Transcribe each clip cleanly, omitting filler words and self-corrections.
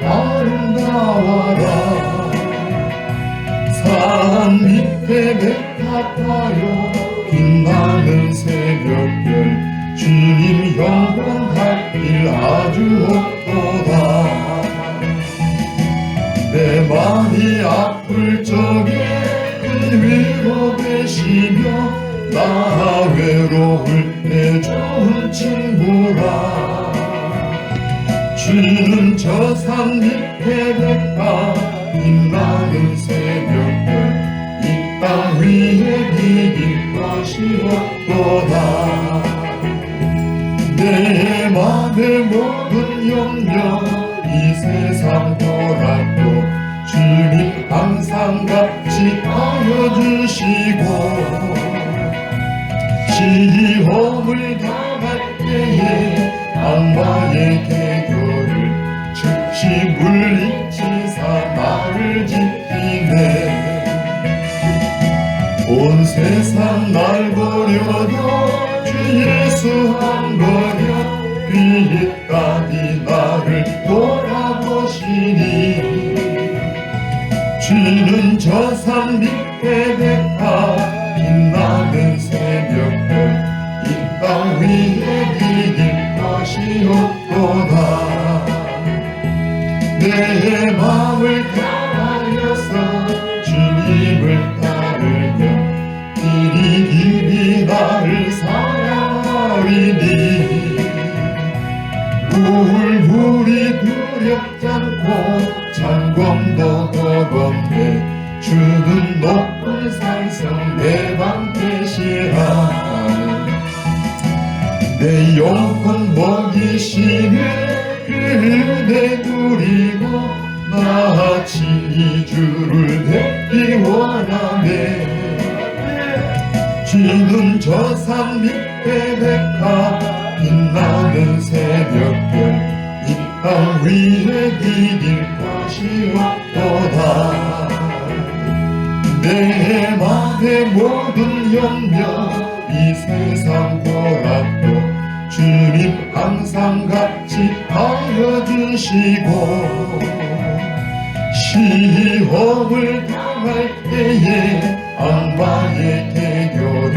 아름다워라. 산 밑에 백합하여 빛나는 새벽별 주님 영원할 길 아주 없도다. 내 마음이 아플 적에 큰 위로 되시며 나 외로울 때 좋은 친구라. 주는 저 산 밑에 백합 빛나는 새벽별 이 땅 위에 비길 것이 없도다. 내 맘의 모든 염려 이 세상 돌아도 주님 항상 같이 하여 주시고 시험을 당할 때에 악마의 계교를 즉시 물리치사 나를 지키네. 온 세상 날 버려도 주 예수 한 버려 끝까지 나를 돌아보시니 주는 저 산 밑에 백합 빛나는 새벽별 이 땅 위에 비길 것이 없도다. 내 마음을 다하여서 주님을 따르며 길이 나를 사랑하리니 물이 두렵지 않고 장검도 버겁네. 주는 높은 산성 내 방 계시라. 내 영혼 먹이시는 그대 누리고 나 친히 주를 뵙기 원하네. 주는 저 산 밑에 백합 빛나는 새벽별 이 땅 위에 비길 것이 없도다. 내 맘의 모든 염려 이 세상 고락도 주님 항상 같이 하여 주시고 시험을 당할 때에 악마의 계교를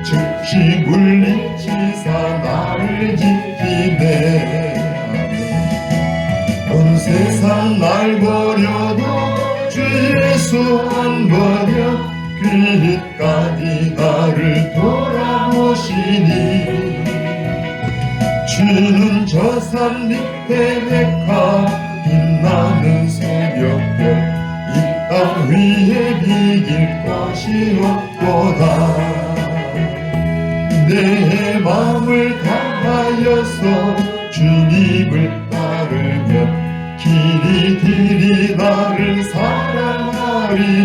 즉시 물리치사 나를 지키네. 온 세상 날 버려도 주 예수 한 버려 끝까지 나를 돌아보시니 주는 저 산 밑에 백합 빛나는 새벽별 이 땅 위에 비길 것이 없도다. 내 마음을 다하여서 주님을 따르면 길이 나를 사랑하리니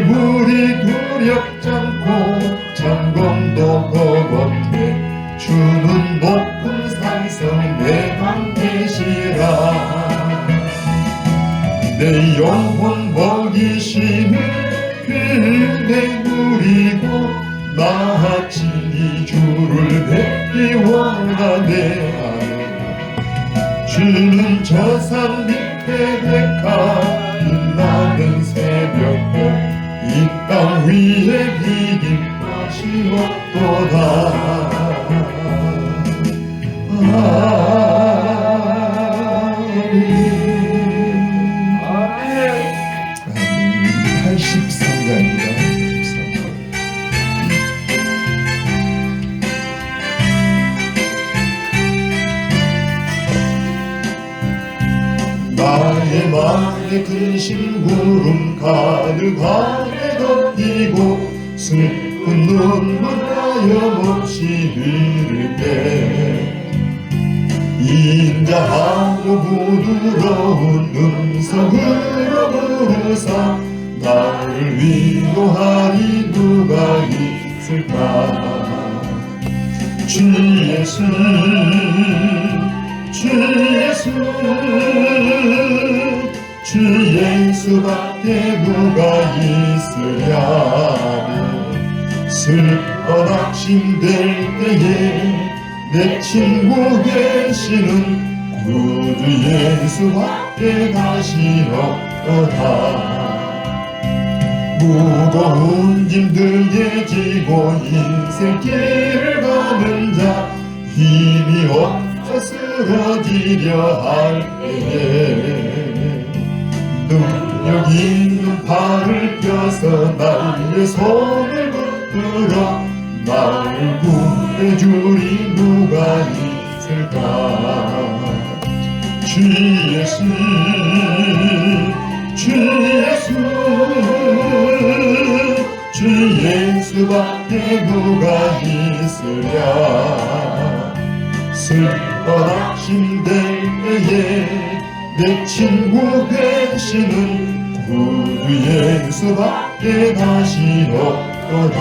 물이 두렵지 않고 장검도 버겁네. 주는 높은 산성 내 방 계시라. 내 영혼 먹이시는 그대 누리고 나 친히 주를 뵙기 원하네. 주는 저 산 밑에 백합 빛나는 새벽별 이 땅 위에 비길 것이 없도다. 아멘. 83가입니다. 83가. 나의 마음에 큰 심부름 가득하게 덮이고 슬픈 눈물 하염없이 흐를 때 인자하고 부드러운 음성으로 부르사 나를 위로하리 누가 있을까. 주 예수 주 예수밖에 누가 있으랴. 슬퍼 낙심될 때에 내 친구 되시는 구주 예수밖에 다시 없도다. 무거운 짐들에 지고 인생길을 가는 자, 힘이 없어 쓰러지려 할 때에 능력 있는 팔을 펴서 나의 손을 붙들어 나를 구해주리 누가 있을까. 주 예수, 주 예수, 주 예수밖에 누가 있으랴. 슬퍼나 힘들 때에 내 친구 되시는 구주 예수밖에 다시 없도다.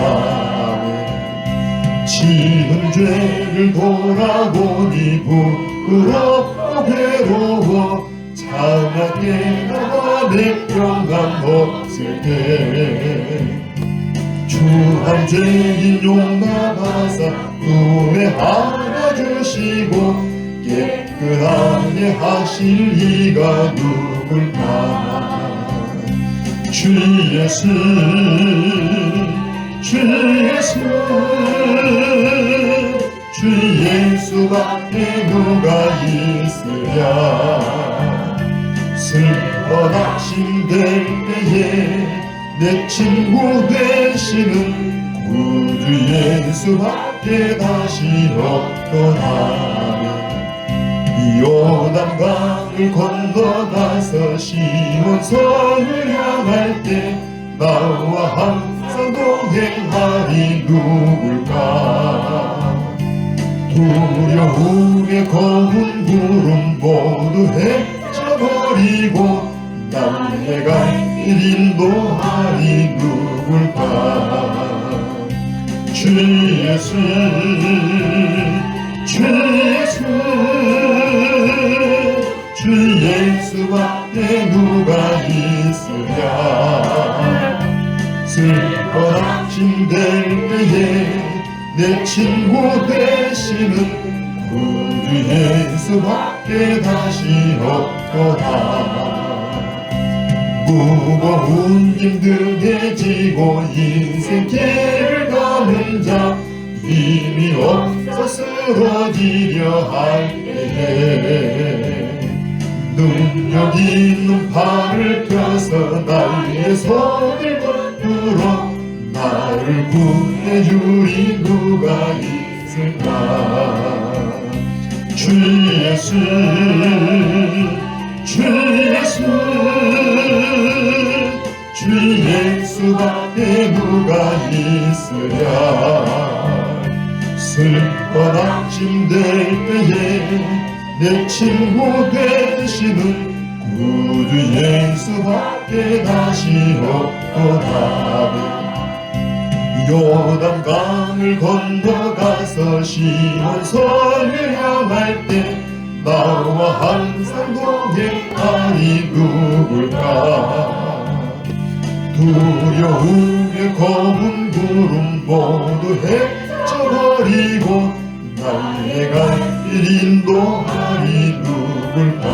지은 죄를 돌아보니 부끄럽고 괴로워 차갑게 나만의 평강 없을 때 주 한 죄인 용납하사 품에 안아주시고 깨끗하게 하실 이가 누굴까. 주 예수, 주 예수, 주 예수밖에 누가 있으랴. 슬퍼나 힘들 때에 내 친구 되시는 구주 예수밖에 다시 없도다. 요단강을 건너가서 시온성을 향할 때 나와 항상 동행하리 누굴까. 두려움에 검은 구름 모두 헤쳐버리고 나의 갈 길 인도하리 누굴까. 주 예수, 주 예수, 주 예수밖에 누가 있으랴. 슬퍼나 힘들 때에 내 친구 되시는 구주 예수밖에 다시 없도다. 무거운 짐들에 지고 인생길을 가는 자, 힘이 없어 쓰러지려 할 때에 능력 있는 팔을 펴서 나의 손을 붙들어 나를 구해주리 누가 있을까. 주 예수, 주 예수, 주 예수밖에 누가 있으랴. 슬퍼나 힘들 때에 내 친구 되시는 구주 예수밖에 다시 없도다. 요단강을 건너가서 시온성을 향할 때 나와 항상 동행하리 누굴까. 두려움에 검은 구름 모두 헤쳐버리고 나의 갈 길 인도하리 누굴까.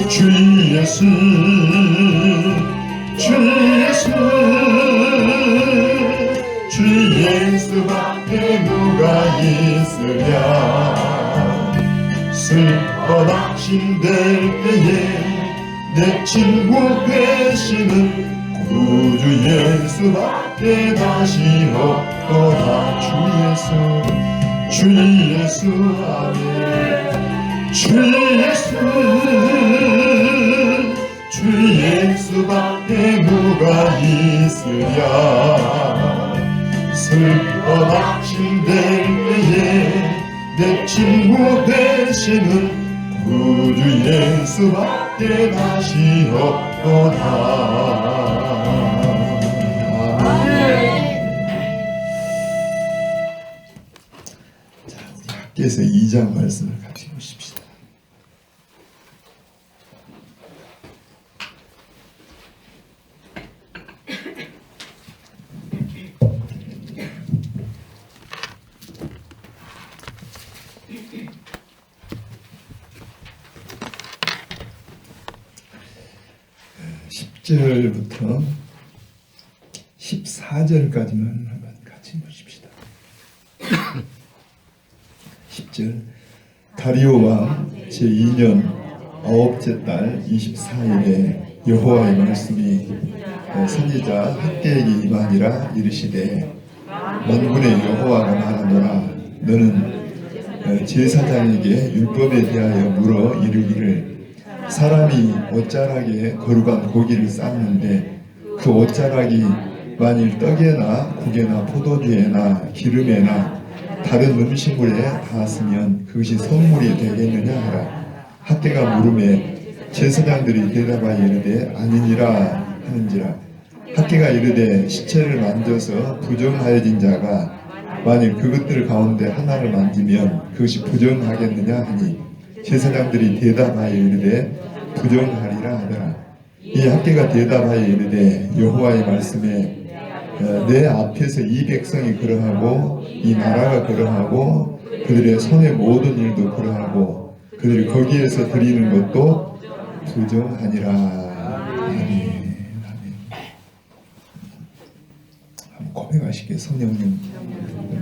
주 예수, 주 예수, 주 예수밖에 누가 있으랴. 슬퍼나 힘들 때에 내 친구 되시는 구주 예수밖에 다시 없도다. 주 예수, 주 예수, 아멘. 주 예수, 주 예수밖에 누가 있으랴. 슬퍼나 힘들 때에 내 친구 되시는 구주 예수밖에 다시 없도다. 자, 우리 학교에서 2장 말씀을 같이 보십시다. 10절부터 14절까지만 한번 같이 보십시다. 10절 다리오 왕 제2년 9째 달 24일에 여호와의 말씀이 선지자 학개에게 임하니라. 이르시되 만군의 여호와가 말하노라. 너는 제사장에게 율법에 대하여 물어 이르기를 사람이 옷자락에 거룩한 고기를 쌓는데 그 옷자락이 만일 떡에나 국에나 포도주에나 기름에나 다른 음식물에 닿았으면 그것이 성물이 되겠느냐 하라. 학개가 물음에 제사장들이 대답하여 이르되 아니니라 하는지라. 학개가 이르되 시체를 만져서 부정하여진 자가 만일 그것들 가운데 하나를 만지면 그것이 부정하겠느냐 하니 제사장들이 대답하여 이르되 부정하리라 하더라. 이 학개가 대답하여 이르되 여호와의 말씀에 내 앞에서 이 백성이 그러하고 이 나라가 그러하고 그들의 손의 모든 일도 그러하고 그들이 거기에서 드리는 것도 부정하니라. 아멘. 한번 고백하시게 성령님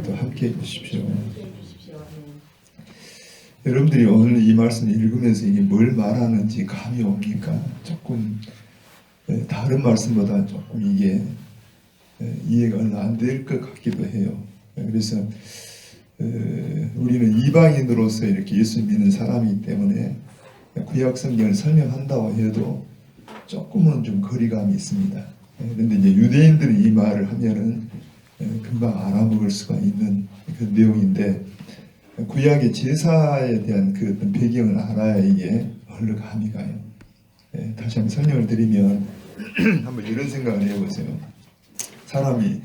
또 함께 해주십시오. 여러분들이 오늘 이 말씀 읽으면서 이게 뭘 말하는지 감이 옵니까? 조금 다른 말씀보다 조금 이게 이해가 얼마 안 될 것 같기도 해요. 그래서 우리는 이방인으로서 이렇게 예수 믿는 사람이기 때문에 구약 성경을 설명한다고 해도 조금은 좀 거리감이 있습니다. 그런데 이제 유대인들이 이 말을 하면은 금방 알아먹을 수가 있는 그 내용인데 구약의 제사에 대한 그 어떤 배경을 알아야 이게 얼른 감이 가요. 다시 한번 설명을 드리면 한번 이런 생각을 해보세요. 사람이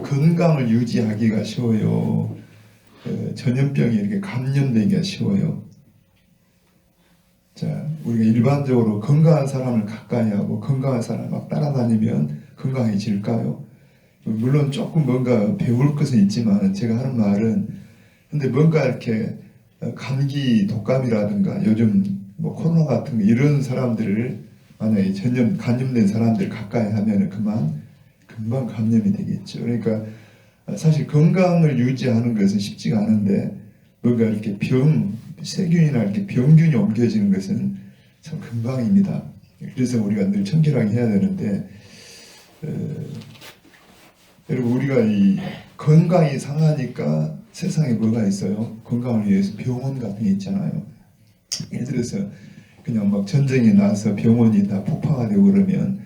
건강을 유지하기가 쉬워요. 전염병이 이렇게 감염되기가 쉬워요. 자, 우리가 일반적으로 건강한 사람을 가까이 하고 건강한 사람을 막 따라다니면 건강해질까요? 물론 조금 뭔가 배울 것은 있지만 제가 하는 말은 근데 뭔가 이렇게 감기 독감이라든가 요즘 뭐 코로나 같은 거 이런 사람들을 만약에 감염된 사람들 가까이 하면은 금방 감염이 되겠죠. 그러니까 사실 건강을 유지하는 것은 쉽지가 않은데 뭔가 이렇게 세균이나 이렇게 병균이 옮겨지는 것은 참 금방입니다. 그래서 우리가 늘 청결하게 해야 되는데 여러분 우리가 이 건강이 상하니까 세상에 뭐가 있어요? 건강을 위해서 병원 같은 게 있잖아요. 예를 들어서 그냥 막 전쟁이 나서 병원이 다 폭파가 되고 그러면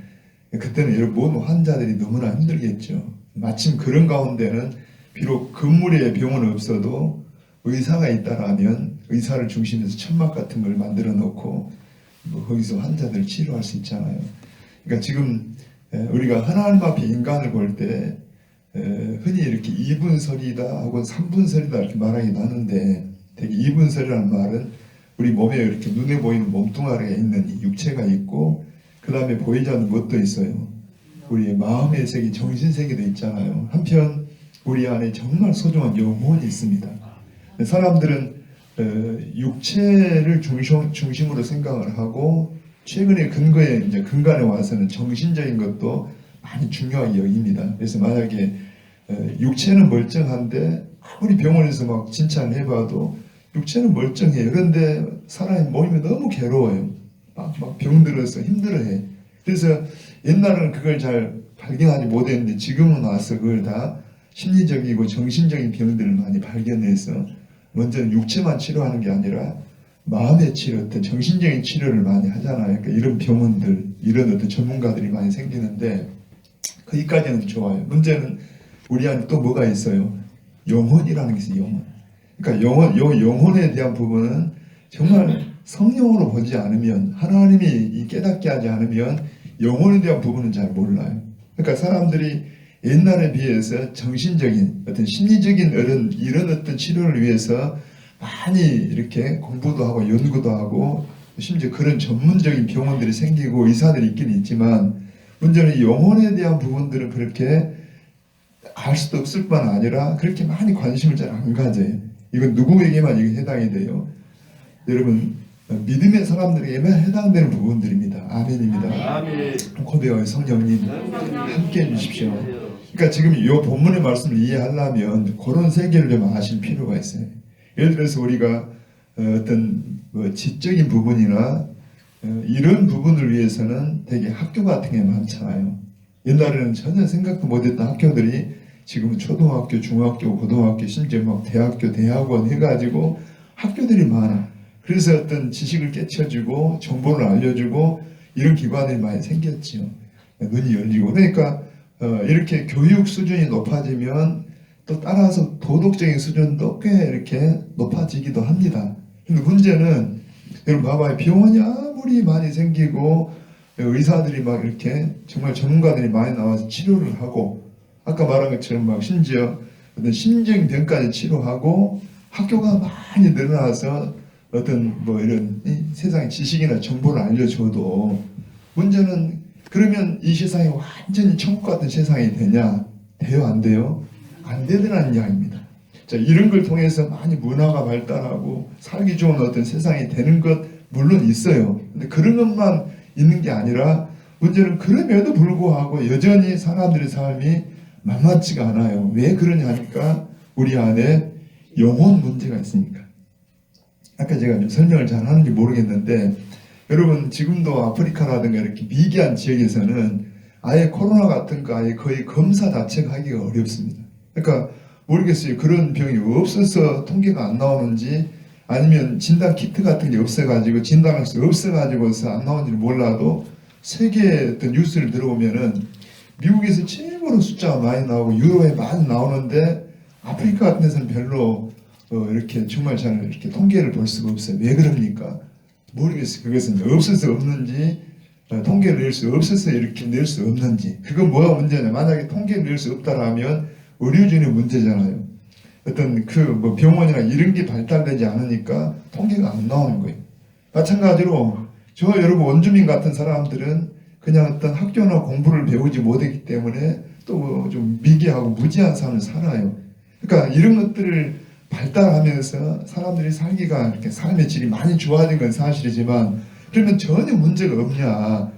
그때는 여러분 모든 환자들이 너무나 힘들겠죠. 마침 그런 가운데는 비록 건물에 병원이 없어도 의사가 있다라면 의사를 중심해서 천막 같은 걸 만들어 놓고 뭐 거기서 환자들을 치료할 수 있잖아요. 그러니까 지금 우리가 하나님 앞에 인간을 볼 때 흔히 이렇게 이분설이다 하고 삼분설이다 이렇게 말하긴 하는데 되게 이분설이라는 말은 우리 몸에 이렇게 눈에 보이는 몸뚱아리가 있는 이 육체가 있고 그 다음에 보이지 않는 것도 있어요. 우리의 마음의 세계, 정신세계도 있잖아요. 한편 우리 안에 정말 소중한 영혼이 있습니다. 사람들은 육체를 중심으로 생각을 하고 최근에 근간에 와서는 정신적인 것도 많이 중요하게 여깁니다. 그래서 만약에 육체는 멀쩡한데 아무리 병원에서 막 진찰을 해봐도 육체는 멀쩡해요. 그런데 사람의 몸이 너무 괴로워요. 막 병들어서 힘들어해. 그래서 옛날에는 그걸 잘 발견하지 못했는데 지금은 와서 그걸 다 심리적이고 정신적인 병들을 많이 발견해서 먼저는 육체만 치료하는 게 아니라 마음의 치료, 어떤 정신적인 치료를 많이 하잖아요. 그러니까 이런 병원들, 이런 어떤 전문가들이 많이 생기는데 거기까지는 좋아요. 문제는 우리 안에 또 뭐가 있어요? 영혼이라는 게 있어요. 영혼. 그러니까 영혼에 대한 부분은 정말 성령으로 보지 않으면 하나님이 깨닫게 하지 않으면 영혼에 대한 부분은 잘 몰라요. 그러니까 사람들이 옛날에 비해서 정신적인 어떤 심리적인 이런 어떤 치료를 위해서 많이 이렇게 공부도 하고 연구도 하고 심지어 그런 전문적인 병원들이 생기고 의사들이 있긴 있지만 문제는 영혼에 대한 부분들은 그렇게 알 수도 없을 뿐 아니라 그렇게 많이 관심을 잘 안 가져요. 이건 누구에게만 이게 해당이 돼요. 여러분 믿음의 사람들에게 해당되는 부분들입니다. 아멘입니다. 아멘. 고백하여 성령님 함께 해주십시오. 그러니까 지금 이 본문의 말씀을 이해하려면 그런 세계를 좀 아실 필요가 있어요. 예를 들어서 우리가 어떤 지적인 부분이나 이런 부분을 위해서는 되게 학교 같은 게 많잖아요. 옛날에는 전혀 생각도 못했던 학교들이 지금은 초등학교, 중학교, 고등학교, 심지어 막 대학교, 대학원 해가지고 학교들이 많아. 그래서 어떤 지식을 깨쳐주고 정보를 알려주고 이런 기관들이 많이 생겼지요. 눈이 열리고. 그러니까 이렇게 교육 수준이 높아지면 또 따라서 도덕적인 수준도 꽤 이렇게 높아지기도 합니다. 근데 문제는 여러분 봐봐요. 병원이 아무리 많이 생기고 의사들이 막 이렇게 정말 전문가들이 많이 나와서 치료를 하고 아까 말한 것처럼 막 심지어 어떤 심정병까지 치료하고 학교가 많이 늘어나서 어떤 이런 세상의 지식이나 정보를 알려줘도 문제는 그러면 이 세상이 완전히 천국 같은 세상이 되냐? 돼요? 안 돼요? 안 되더라는 이야기입니다. 자, 이런 걸 통해서 많이 문화가 발달하고 살기 좋은 어떤 세상이 되는 것 물론 있어요. 근데 그런 것만 있는 게 아니라 문제는 그럼에도 불구하고 여전히 사람들의 삶이 만만치가 않아요. 왜 그러냐 하니까 우리 안에 영혼 문제가 있으니까. 아까 제가 좀 설명을 잘 하는지 모르겠는데 여러분 지금도 아프리카라든가 이렇게 미개한 지역에서는 아예 코로나 같은 거 아예 거의 검사 자체가 하기가 어렵습니다. 그러니까 모르겠어요. 그런 병이 없어서 통계가 안 나오는지 아니면 진단 키트 같은 게 없어가지고 진단할 수 없어가지고서 안 나오는지 몰라도 세계의 어떤 뉴스를 들어보면은 미국에서 최고로 숫자가 많이 나오고 유럽에 많이 나오는데 아프리카 같은 데서는 별로 이렇게 정말 잘 이렇게 통계를 볼 수가 없어요. 왜 그럽니까? 모르겠어요. 그것은 없어서 없는지 통계를 낼 수 없어서 이렇게 낼 수 없는지 그건 뭐가 문제냐? 만약에 통계를 낼 수 없다라면 의료진의 문제잖아요. 어떤 병원이나 이런 게 발달되지 않으니까 통계가 안 나오는 거예요. 마찬가지로 저 여러분 원주민 같은 사람들은 그냥 어떤 학교나 공부를 배우지 못했기 때문에 또 좀 미개하고 무지한 삶을 살아요. 그러니까 이런 것들을 발달하면서 사람들이 살기가 이렇게 삶의 질이 많이 좋아진 건 사실이지만 그러면 전혀 문제가 없냐?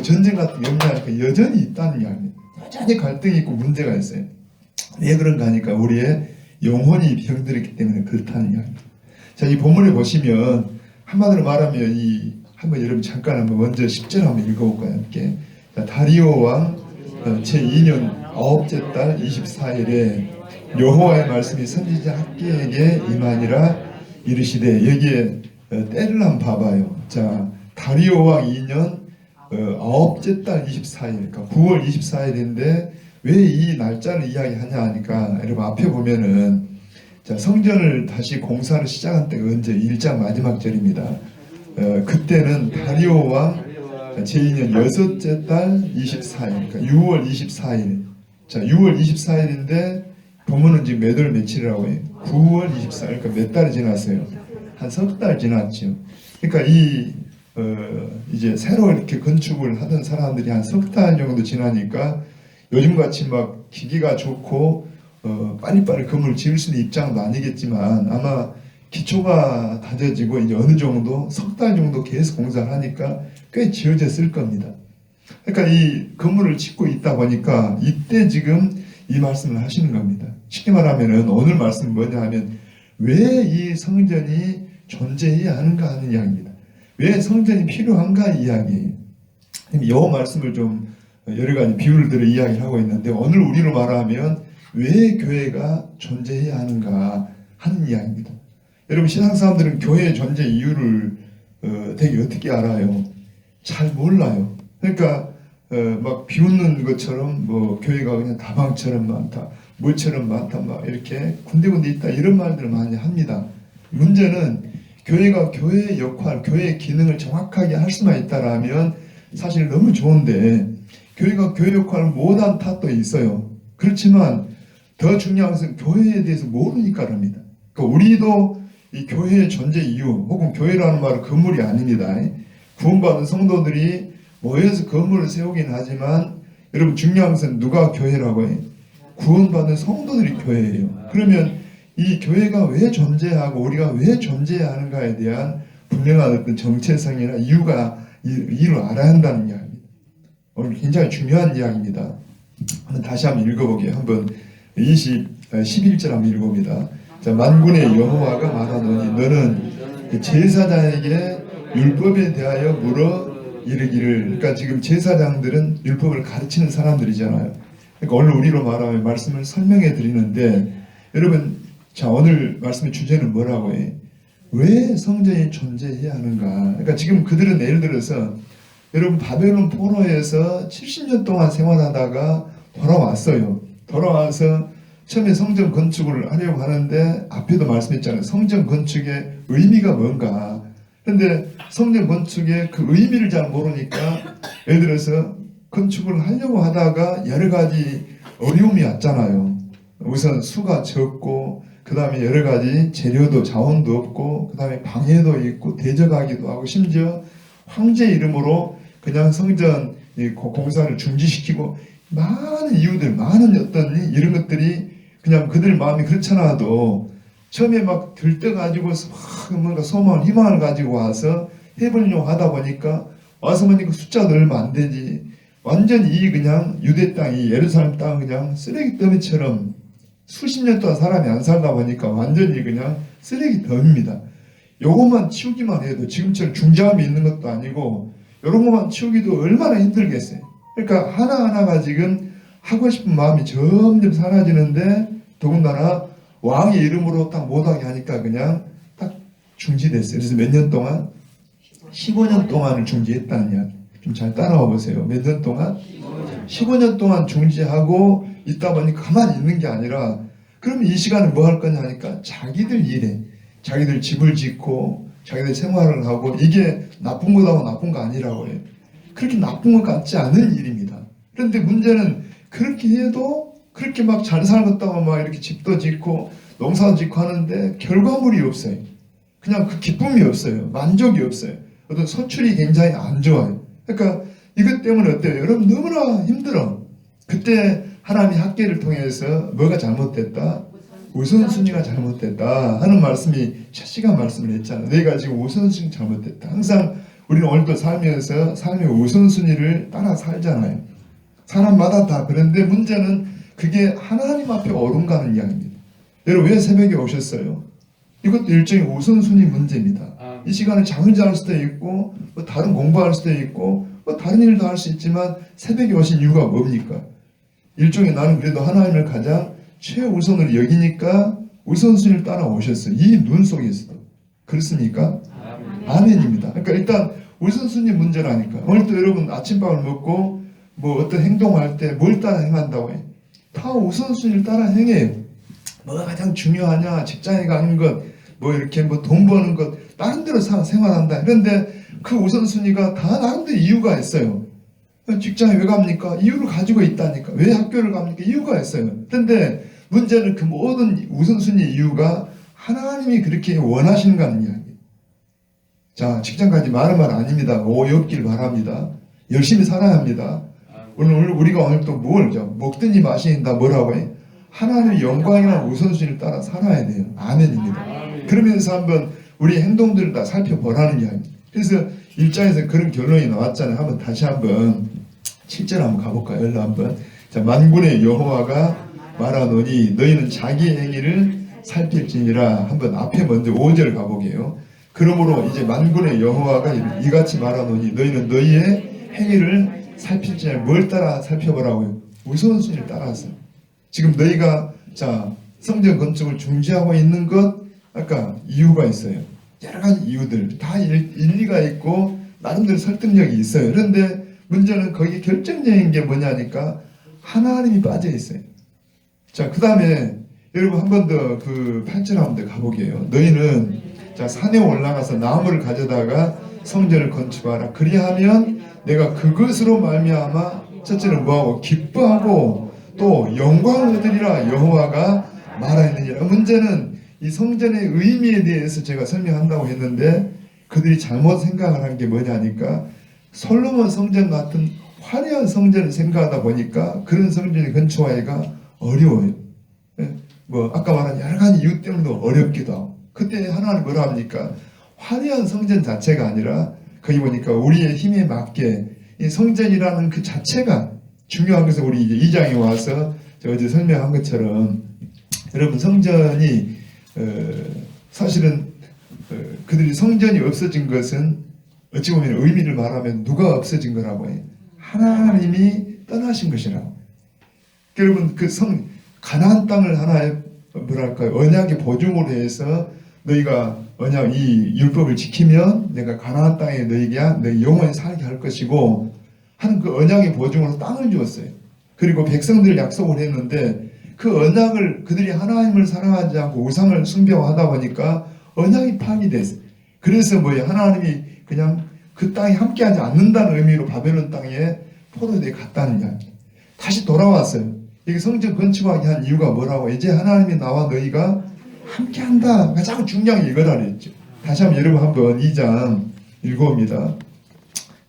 전쟁 같은 게 없냐? 여전히 있다는 이야기입니다. 여전히 갈등이 있고 문제가 있어요. 왜 그런가 하니까 우리의 영혼이 병들었기 때문에 그렇다는 이야기입니다. 자, 이 본문을 보시면 한마디로 말하면 한번 여러분 잠깐 한번 먼저 10절 한번 읽어볼까요? 함께. 자, 다리오 왕 제2년 9째 달 24일에 여호와의 말씀이 선지자 학기에게 임하니라 이르시되 여기에 때를 한번 봐봐요. 자, 다리오 왕 2년 9째 달 24일 그러니까 9월 24일인데 왜 이 날짜를 이야기하냐 하니까 여러분 앞에 보면은 자, 성전을 다시 공사를 시작한 때가 언제 1장 마지막 절입니다. 그때는 다리오 왕 제2년 6째 달 24일 그러니까 6월 24일 자 6월 24일인데 본문은 지금 몇 월 며칠이라고 해요? 9월 24일 그러니까 몇 달이 지났어요? 한 석 달 지났죠. 그러니까 이제 새로 이렇게 건축을 하던 사람들이 한 석 달 정도 지나니까 요즘같이 막 기기가 좋고 빨리빨리 건물을 지을 수 있는 입장도 아니겠지만 아마 기초가 다져지고 이제 어느 정도 석 달 정도 계속 공사를 하니까 꽤 지어졌을 겁니다. 그러니까 이 건물을 짓고 있다 보니까 이때 지금 이 말씀을 하시는 겁니다. 쉽게 말하면은 오늘 말씀은 뭐냐 하면 왜 이 성전이 존재해야 하는가 하는 이야기입니다. 왜 성전이 필요한가 이야기예요. 이 말씀을 좀 여러 가지 비유를 들어 이야기하고 있는데 오늘 우리로 말하면 왜 교회가 존재해야 하는가 하는 이야기입니다. 여러분 신앙 사람들은 교회의 존재 이유를 되게 어떻게 알아요? 잘 몰라요. 그러니까 막 비웃는 것처럼 교회가 그냥 다방처럼 많다, 뭐처럼 많다, 막 이렇게 군데군데 있다 이런 말들을 많이 합니다. 문제는 교회가 교회의 역할, 교회의 기능을 정확하게 할 수만 있다라면 사실 너무 좋은데 교회가 교회 역할을 못한 탓도 있어요. 그렇지만 더 중요한 것은 교회에 대해서 모르니까 그럽니다. 그러니까 우리도 이 교회의 존재 이유 혹은 교회라는 말은 건물이 아닙니다. 구원받은 성도들이 모여서 건물을 세우긴 하지만 여러분 중요한 것은 누가 교회라고 해요? 구원받은 성도들이 교회예요. 그러면 이 교회가 왜 존재하고 우리가 왜 존재해야 하는가에 대한 분명한 어떤 정체성이나 이유를 알아야 한다는 이야기입니다. 오늘 굉장히 중요한 이야기입니다. 다시 한번 읽어보게요. 한번 11절 한번 읽어봅니다. 자, 만군의 여호와가 말하노니 너는 제사장에게 율법에 대하여 물어 이르기를. 그러니까 지금 제사장들은 율법을 가르치는 사람들이잖아요. 그러니까 오늘 우리로 말하면 말씀을 설명해 드리는데, 여러분, 자, 오늘 말씀의 주제는 뭐라고 해? 왜 성전이 존재해야 하는가? 그러니까 지금 그들은 예를 들어서 여러분 바벨론 포로에서 70년 동안 생활하다가 돌아왔어요. 돌아와서 처음에 성전 건축을 하려고 하는데 앞에도 말씀했잖아요. 성전 건축의 의미가 뭔가. 그런데 성전 건축의 그 의미를 잘 모르니까 예를 들어서 건축을 하려고 하다가 여러 가지 어려움이 왔잖아요. 우선 수가 적고 그 다음에 여러 가지 재료도 자원도 없고 그 다음에 방해도 있고 대적하기도 하고 심지어 황제 이름으로 그냥 성전 공사를 중지시키고 많은 이유들, 많은 어떤 이런 것들이 그냥 그들 마음이 그렇잖아도 처음에 막 들떠가지고 뭔가 소망을, 희망을 가지고 와서 해보려고 하다 보니까 와서 보니까 숫자도 얼마 안 되지. 완전히 이 그냥 유대 땅이 예루살렘 땅 그냥 쓰레기 더미처럼 수십 년 동안 사람이 안 살다 보니까 완전히 그냥 쓰레기 더미입니다. 요것만 치우기만 해도 지금처럼 중저함이 있는 것도 아니고 이런 것만 치우기도 얼마나 힘들겠어요. 그러니까 하나하나가 지금 하고 싶은 마음이 점점 사라지는데 더군다나 왕의 이름으로 딱 못하게 하니까 그냥 딱 중지됐어요. 그래서 몇 년 동안? 15년 동안을 중지했다는 이야기. 좀 잘 따라와 보세요. 몇 년 동안? 15년 동안 중지하고 있다 보니 가만히 있는 게 아니라 그럼 이 시간에 뭐 할 거냐 하니까 자기들 일에 자기들 집을 짓고 자기들 생활을 하고 이게 나쁜 거다고 나쁜 거 아니라고 해요. 그렇게 나쁜 것 같지 않은 일입니다. 그런데 문제는 그렇게 해도 그렇게 막 잘 살겠다고 막 이렇게 집도 짓고 농사도 짓고 하는데 결과물이 없어요. 그냥 그 기쁨이 없어요. 만족이 없어요. 어떤 소출이 굉장히 안 좋아요. 그러니까 이것 때문에 어때요? 여러분 너무나 힘들어. 그때 하나님의 학계를 통해서 뭐가 잘못됐다? 우선순위가 잘못됐다 하는 말씀이 첫 시간 말씀을 했잖아. 내가 지금 우선순위 잘못됐다. 항상 우리는 오늘도 살면서 삶의 우선순위를 따라 살잖아요. 사람마다 다. 그런데 문제는 그게 하나님 앞에 어른가는 이야기입니다. 여러분 왜 새벽에 오셨어요? 이것도 일종의 우선순위 문제입니다. 이 시간에 잠을 잘 수도 있고 뭐 다른 공부할 수도 있고 뭐 다른 일도 할 수 있지만 새벽에 오신 이유가 뭡니까? 일종의 나는 그래도 하나님을 가장 최우선으로 여기니까 우선순위를 따라 오셨어요. 이 눈 속에서도. 그렇습니까? 아멘입니다. 그러니까 일단 우선순위 문제라니까. 오늘도 여러분 아침밥을 먹고 뭐 어떤 행동할 때 뭘 따라 행한다고 해요? 다 우선순위를 따라 행해요. 뭐가 가장 중요하냐? 직장에 가는 것, 뭐 이렇게 뭐 돈 버는 것, 다른 데로 생활한다. 그런데 그 우선순위가 다 나름대로 이유가 있어요. 직장에 왜 갑니까? 이유를 가지고 있다니까. 왜 학교를 갑니까? 이유가 있어요. 그런데 문제는 그 모든 우선순위 이유가 하나님이 그렇게 원하시는가 하는 이야기. 자, 직장까지 많은 말 아닙니다. 오해 없길 바랍니다. 열심히 살아야 합니다. 오늘 우리가 오늘 또 먹든지 마시는다 뭐라고 해? 하나님의 영광이나 우선순위를 따라 살아야 돼요. 아멘입니다. 그러면서 한번 우리 행동들을 다 살펴보라는 이야기입니다. 그래서 1장에서 그런 결론이 나왔잖아요. 한번 다시 한번 7절 한번 가볼까요? 열로 한번. 자, 만군의 여호와가 말하노니 너희는 자기의 행위를 살필지니라. 한번 앞에 먼저 5절 가보게요. 그러므로 이제 만군의 여호와가 이같이 말하노니 너희는 너희의 행위를 살필지니라. 뭘 따라 살펴보라고요? 우선순위를 따라서. 지금 너희가 자 성전 건축을 중지하고 있는 것 아까 이유가 있어요. 여러 가지 이유들 다 일리가 있고 나름대로 설득력이 있어요. 그런데 문제는 거기에 결정적인 게 뭐냐니까 하나님이 빠져 있어요. 자, 그 다음에 여러분 한 번 더 그 8절 한 번 더 가보게요. 너희는 자 산에 올라가서 나무를 가져다가 성전을 건축하라. 그리하면 내가 그것으로 말미암아 첫째는 뭐하고 기뻐하고 또 영광을 얻으리라 여호와가 말하였느니라. 문제는 이 성전의 의미에 대해서 제가 설명한다고 했는데 그들이 잘못 생각을 한 게 뭐냐니까 솔로몬 성전 같은 화려한 성전을 생각하다 보니까 그런 성전의 건축하기가 어려워요. 뭐 아까 말한 여러 가지 이유 때문에도 어렵기도 하고 그때 하나님 뭐라 합니까? 화려한 성전 자체가 아니라 거기 보니까 우리의 힘에 맞게 이 성전이라는 그 자체가 중요한 것을 우리 이제 2장에 와서 어제 설명한 것처럼 여러분 성전이 사실은 그들이 성전이 없어진 것은 어찌 보면 의미를 말하면 누가 없어진 거라고 해요? 하나님이 떠나신 것이라고. 여러분 그 가나안 땅을 하나의 뭐랄까요 언약의 보증으로 해서 너희가 언약 이 율법을 지키면 내가 가나안 땅에 너희 영원히 살게 할 것이고 하는 그 언약의 보증으로 땅을 주었어요. 그리고 백성들 약속을 했는데 그 언약을 그들이 하나님을 사랑하지 않고 우상을 숭배하다 보니까 언약이 파기됐어요. 그래서 뭐예요? 하나님이 그냥 그 땅에 함께하지 않는다는 의미로 바벨론 땅에 포로되어 갔다는 이야기. 다시 돌아왔어요. 이게 성전 건축하게 한 이유가 뭐라고? 이제 하나님이 나와 너희가 함께한다. 가장 중요한 게 이거다 그랬죠. 다시 한번 여러분 한번 2장 읽어봅니다.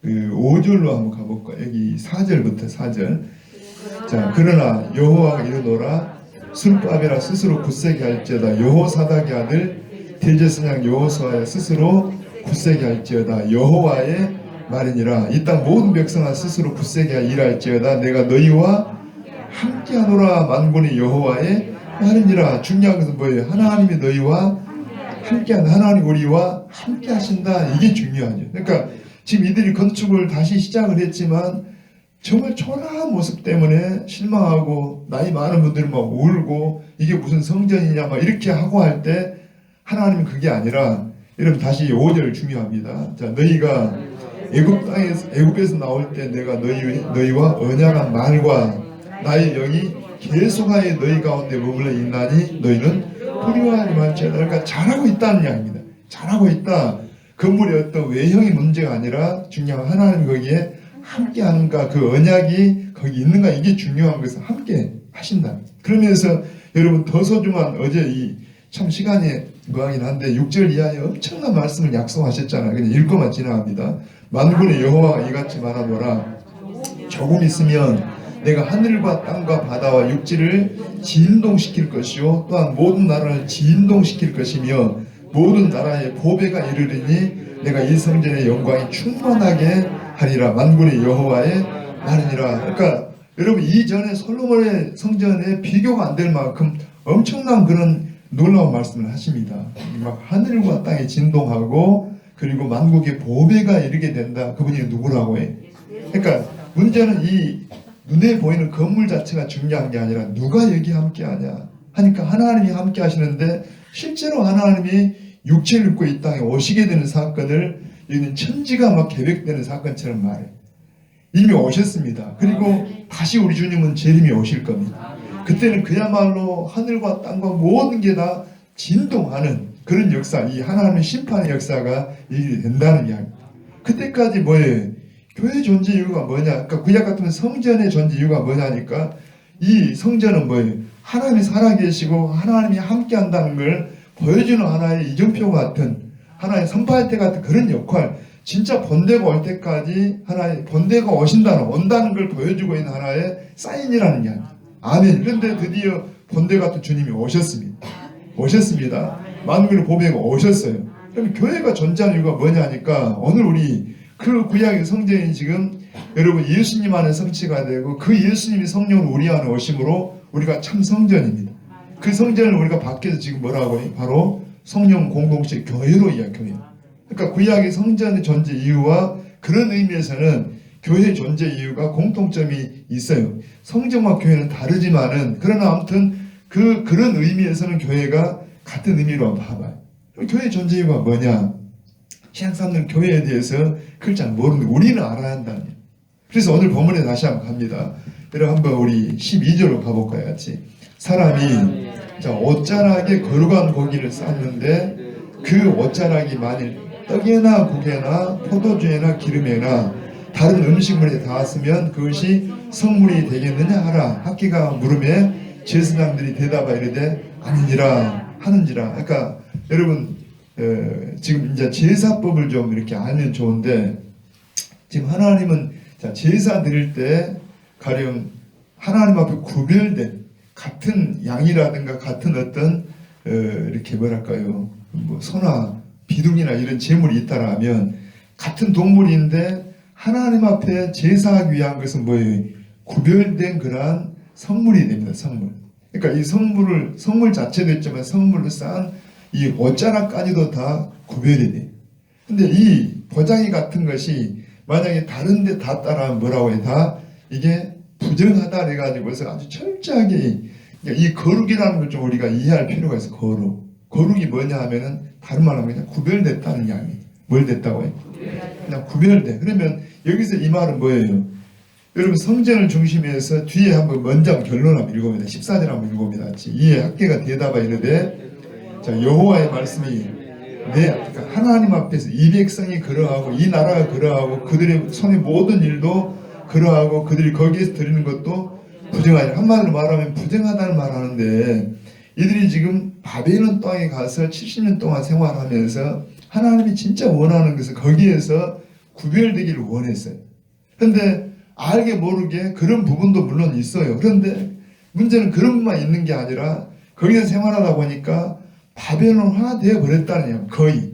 5절로 한번 가볼까요? 여기 4절부터 4절. 자, 그러나 여호와가 이르노라 술밥이라 스스로 굳세게 할지어다. 여호사닥의 아들 대제사장 여호수아야 스스로 굳세게 할지어다. 여호와의 말이니라. 이 땅 모든 백성아 스스로 굳세게 일할지어다. 내가 너희와 함께하노라. 만군의 여호와의 말이니라. 중요한 것은 뭐예요? 하나님이 너희와 함께한다. 하나님 우리와 함께하신다. 이게 중요하죠. 그러니까 지금 이들이 건축을 다시 시작을 했지만 정말 초라한 모습 때문에 실망하고 나이 많은 분들은 막 울고 이게 무슨 성전이냐 막 이렇게 하고 할 때 하나님은 그게 아니라 여러분 다시 5절 중요합니다. 자, 너희가 애굽에서 나올 때 내가 너희와 언약한 말과 나의 영이 계속하여 너희 가운데 머물러 있나니 너희는 두려워하지 말지어다. 그러니까 잘하고 있다는 이야기입니다. 잘하고 있다. 건물의 어떤 외형이 문제가 아니라 중요한 하나님 거기에 함께하는가 그 언약이 거기 있는가 이게 중요한 것은 함께 하신다. 그러면서 여러분 더 소중한 어제 이 참 시간이 뭐하긴 한데 6절 이하에 엄청난 말씀을 약속하셨잖아요. 그냥 읽고만 지나갑니다. 만군의 여호와가 이같이 말하노라. 조금 있으면 내가 하늘과 땅과 바다와 육지를 진동시킬 것이요 또한 모든 나라를 진동시킬 것이며 모든 나라의 보배가 이르리니 내가 이 성전의 영광이 충만하게 하리라. 만군의 여호와의 말이니라. 그러니까 여러분 이전에 솔로몬의 성전에 비교가 안 될 만큼 엄청난 그런 놀라운 말씀을 하십니다. 막 하늘과 땅이 진동하고 그리고 만국의 보배가 이르게 된다. 그분이 누구라고 해? 그러니까 문제는 이 눈에 보이는 건물 자체가 중요한 게 아니라 누가 여기 함께 하냐 하니까 하나님이 함께 하시는데 실제로 하나님이 육체를 입고 이 땅에 오시게 되는 사건을 여기는 천지가 막 계획되는 사건처럼 말해. 이미 오셨습니다. 그리고 다시 우리 주님은 재림이 오실 겁니다. 그때는 그야말로 하늘과 땅과 모든 게 다 진동하는 그런 역사, 이 하나님의 심판의 역사가 일이 된다는 이야기. 그때까지 뭐예요? 교회 존재 이유가 뭐냐? 그러니까 구약 같으면 성전의 존재 이유가 뭐냐니까 이 성전은 뭐예요? 하나님이 살아계시고 하나님이 함께한다는 걸 보여주는 하나의 이정표 같은 하나의 선포할 때 같은 그런 역할. 진짜 본대가 올 때까지 하나의 본대가 온다는 걸 보여주고 있는 하나의 사인이라는 이야기. 아멘. 그런데 드디어 본대 같은 주님이 오셨습니다. 만군의 보배가 오셨어요. 그럼 교회가 존재하는 이유가 뭐냐니까 오늘 우리 그 구약의 성전이 지금 여러분 예수님 안에 성취가 되고 그 예수님이 성령으로 우리 안에 오심으로 우리가 참 성전입니다. 그 성전을 우리가 밖에서 지금 뭐라고 해요? 바로 성령 공동체 교회로 이야기해요. 그러니까 구약의 성전의 존재 이유와 그런 의미에서는 교회의 존재 이유가 공통점이 있어요. 성전과 교회는 다르지만은 그러나 아무튼 그런 의미에서는 교회가 같은 의미로 한번 봐봐요. 교회의 존재 이유가 뭐냐? 신앙 사람들은 교회에 대해서 그걸 잘 모르는데 우리는 알아야 한다는 거예요. 그래서 오늘 본문에 다시 한번 갑니다. 여러분 한번 우리 12절로 가볼까요? 같이. 사람이 옷자락에 거룩한 고기를 쌓는데 그 옷자락이 만일 떡에나 국에나 포도주에나 기름에나 다른 음식물에 닿았으면 그것이 성물이 되겠느냐 하라. 학기가 물음에 제사장들이 대답하여 이르되 아니니라 하는지라. 그러니까 여러분 지금 이제 제사법을 좀 이렇게 알면 좋은데 지금 하나님은 제사 드릴 때 가령 하나님 앞에 구별된 같은 양이라든가 같은 어떤 이렇게 뭐랄까요 뭐 소나 비둘기나 이런 재물이 있다라면 같은 동물인데 하나님 앞에 제사하기 위한 것은 뭐예요? 구별된 그러한 성물이 됩니다. 성물. 그러니까 이 성물 자체도 있지만 성물로 쌓은 이 옷자락까지도 다 구별이 돼요. 근데 이 보자기 같은 것이 만약에 다른 데 다 따라하면 뭐라고 해요? 다 이게 부정하다 해가지고서 아주 철저하게 이 거룩이라는 걸 좀 우리가 이해할 필요가 있어. 거룩이 뭐냐 하면은 다른 말로 하면 그냥 구별됐다는 이야기. 뭘 됐다고 해요? 그냥 구별돼. 그러면 여기서 이 말은 뭐예요? 여러분 성전을 중심에서 뒤에 한번 먼저 결론 한번 읽어봅니다. 14절 한번 읽어봅니다. 이에 학계가 대답하 이르되 자 여호와의 말씀이 그러니까 하나님 앞에서 이 백성이 그러하고 이 나라가 그러하고 그들의 손의 모든 일도 그러하고 그들이 거기에서 드리는 것도 부정하냐. 한마디로 말하면 부정하다는 말 하는데 이들이 지금 바벨론 땅에 가서 70년 동안 생활하면서 하나님이 진짜 원하는 것은 거기에서 구별되기를 원했어요. 그런데 알게 모르게 그런 부분도 물론 있어요. 그런데 문제는 그런 것만 있는 게 아니라 거기서 생활하다 보니까 바벨론화 되어 버렸다는 거예요. 거의.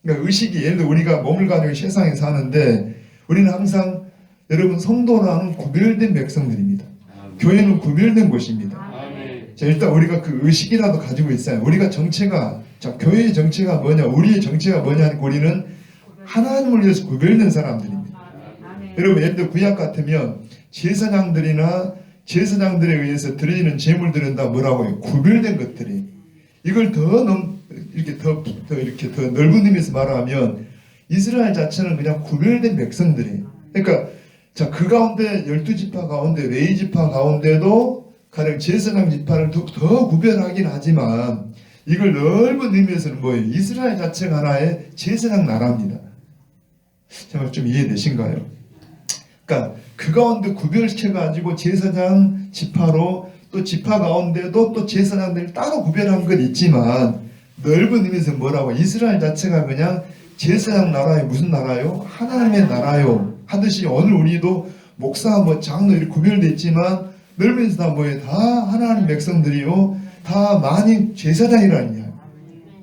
그러니까 의식이 예를 들어 우리가 몸을 가지고 세상에 사는데 우리는 항상 여러분 성도라는 구별된 백성들입니다. 교회는 구별된 곳입니다. 자, 일단 우리가 그 의식이라도 가지고 있어요. 우리가 정체가 교회의 정체가 뭐냐, 우리의 정체가 뭐냐 하니까 우리는 하나님을 위해서 구별된 사람들입니다. 여러분 예를 들어 구약 같으면 제사장들이나 제사장들에 의해서 드려지는 제물들은 다 뭐라고 해요? 구별된 것들이. 이걸 더 넓은 의미에서 말하면 이스라엘 자체는 그냥 구별된 백성들이에요. 그러니까 그 가운데 12지파 가운데 레위지파 가운데도 가령 제사장 지파를 더 구별하긴 하지만 이걸 넓은 의미에서는 뭐예요? 이스라엘 자체가 하나의 제사장 나라입니다. 정말 좀 이해되신가요? 그러니까 그 가운데 구별시켜가지고 제사장 지파로 또 지파 가운데도 또 제사장들을 따로 구별한 건 있지만 넓은 의미에서 뭐라고 이스라엘 자체가 그냥 제사장 나라에 무슨 나라요? 하나님의 나라요 하듯이 오늘 우리도 목사 장로 이렇게 구별되어 있지만 넓은 의미에서 다 뭐예요? 다 하나님 백성들이요 다 만인 제사장이라는 이야기.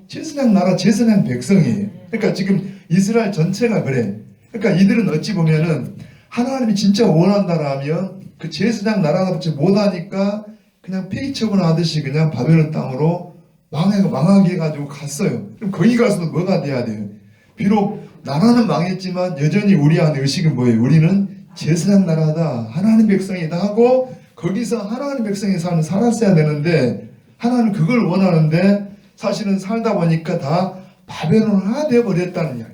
제사장 나라 제사장 백성이에요. 그러니까 지금 이스라엘 전체가 그래. 그러니까 이들은 어찌 보면은 하나님이 진짜 원한다라면 그 제사장 나라답지 못하니까 그냥 폐기처분 하듯이 그냥 바벨론 땅으로 망하게 해가지고 갔어요. 그럼 거기 가서도 뭐가 돼야 돼요? 비록 나라는 망했지만 여전히 우리 안에 의식은 뭐예요? 우리는 제사장 나라다, 하나님 백성이다 하고 거기서 하나님 백성이 살았어야 되는데 하나님은 그걸 원하는데 사실은 살다 보니까 다 바벨론화 되어버렸다는 이야기.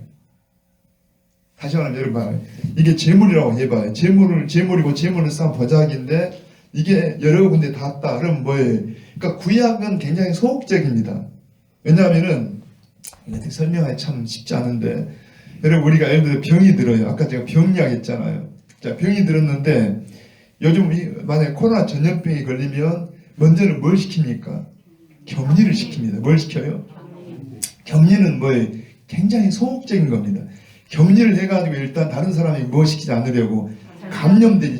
다시 말하면 여러분 이게 재물이라고 해봐요. 재물이고 재물을 쌓은 보자기인데 이게 여러 군데 닿았다. 그러면 뭐예요? 그러니까 구약은 굉장히 소극적입니다. 왜냐하면은 이렇게 설명하기 참 쉽지 않은데 여러분 우리가 예를 들어 병이 들어요. 아까 제가 병 이야기했잖아요. 자, 병이 들었는데 요즘 만약에 코로나 전염병이 걸리면 먼저는 뭘 시킵니까? 격리를 시킵니다. 뭘 시켜요? 격리는 뭐예요? 굉장히 소극적인 겁니다. 격리를 해가지고 일단 다른 사람이 뭐 시키지 않으려고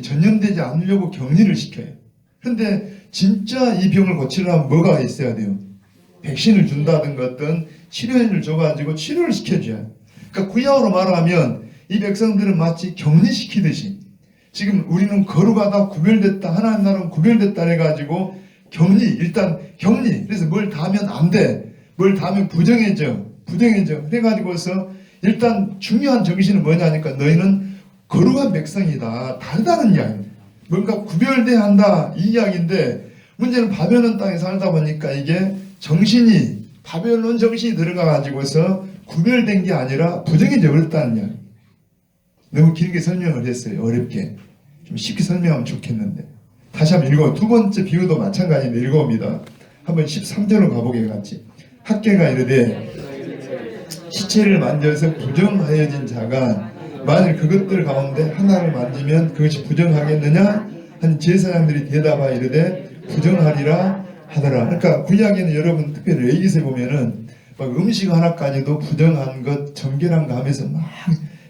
전염되지 않으려고 격리를 시켜요. 그런데 진짜 이 병을 고치려면 뭐가 있어야 돼요? 백신을 준다든가 어떤 치료제를 줘가지고 치료를 시켜줘야. 그러니까 구약으로 말하면 이 백성들은 마치 격리시키듯이 지금 우리는 거룩하다 구별됐다 하나님 나라는 구별됐다 해가지고 일단 격리. 그래서 뭘 닿으면 안 돼. 뭘 닿으면 부정해져. 그래가지고서 일단 중요한 정신은 뭐냐니까 너희는 거룩한 백성이다. 다르다는 이야기입니다. 뭔가 구별돼야 한다 이 이야기인데 문제는 바벨론 땅에 살다 보니까 이게 정신이 바벨론 정신이 들어가가지고서 구별된 게 아니라 부정해져 버렸다는 이야기. 너무 길게 설명을 했어요. 어렵게. 좀 쉽게 설명하면 좋겠는데 다시 한번 읽어. 두 번째 비유도 마찬가지인데 읽어봅니다. 한번 13절로 가보게 같이. 학계가 이르되 시체를 만져서 부정하여진 자가 만일 그것들 가운데 하나를 만지면 그것이 부정하겠느냐 하는 제사장들이 대답하 이르되 부정하리라 하더라. 그러니까 구약에는 여러분 특별히 레위기서에 보면은 막 음식 하나까지도 부정한 것 정결한 거 하면서 막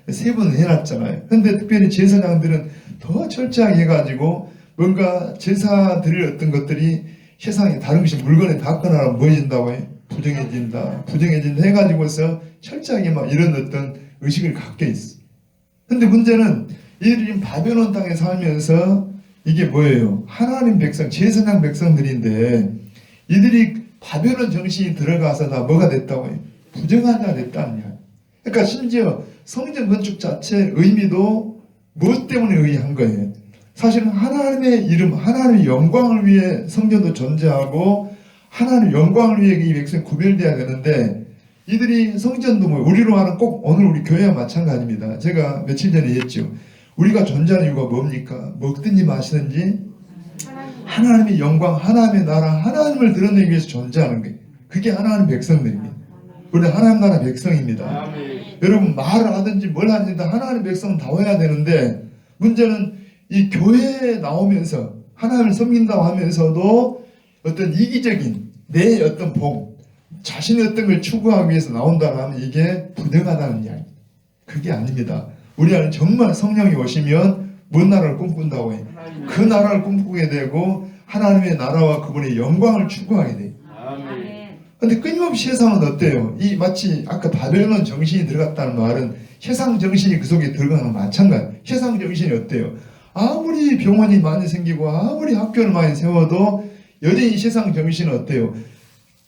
세분을 해놨잖아요. 근데 특별히 제사장들은 더 철저하게 해가지고 뭔가 제사 드릴 어떤 것들이 세상에 다른 것이 물건에 닿거나 보여진다고 해 부정해진다 해가지고서 철저하게 막 이런 어떤 의식을 갖게 있어. 근데 문제는 이들이 바벨론 땅에 살면서 이게 뭐예요? 하나님 백성, 제사장 백성들인데 이들이 바벨론 정신이 들어가서 다 뭐가 됐다고 해요? 부정한 자가 됐다는 이야기. 그러니까 심지어 성전 건축 자체의 의미도 무엇 때문에 의한 거예요? 사실은 하나님의 이름, 하나님의 영광을 위해 성전도 존재하고 하나님의 영광을 위해 이 백성이 구별되어야 되는데 이들이 성전도 뭐 우리로 하는 꼭 오늘 우리 교회와 마찬가지입니다. 제가 며칠 전에 했죠. 우리가 존재하는 이유가 뭡니까? 먹든지 마시든지 하나님의 영광, 하나님의 나라, 하나님을 드러내기 위해서 존재하는 거예요. 그게 하나님 백성들입니다. 우리는 하나님 나라 백성입니다. 아멘. 여러분 말을 하든지 뭘 하든지 다 하나님 백성은 다 해야 되는데 문제는 이 교회에 나오면서 하나님을 섬긴다고 하면서도 어떤 이기적인 내 어떤 복, 자신의 어떤 걸 추구하기 위해서 나온다고 하면 이게 부정하다는 이야기. 그게 아닙니다. 우리 안에 정말 성령이 오시면 뭔 나라를 꿈꾼다고 해요? 그 나라를 꿈꾸게 되고 하나님의 나라와 그분의 영광을 추구하게 돼요. 그런데 끊임없이 세상은 어때요? 이 마치 아까 바벨론 정신이 들어갔다는 말은 세상 정신이 그 속에 들어가는 거 마찬가지. 세상 정신이 어때요? 아무리 병원이 많이 생기고 아무리 학교를 많이 세워도 여전히 세상 정신은 어때요?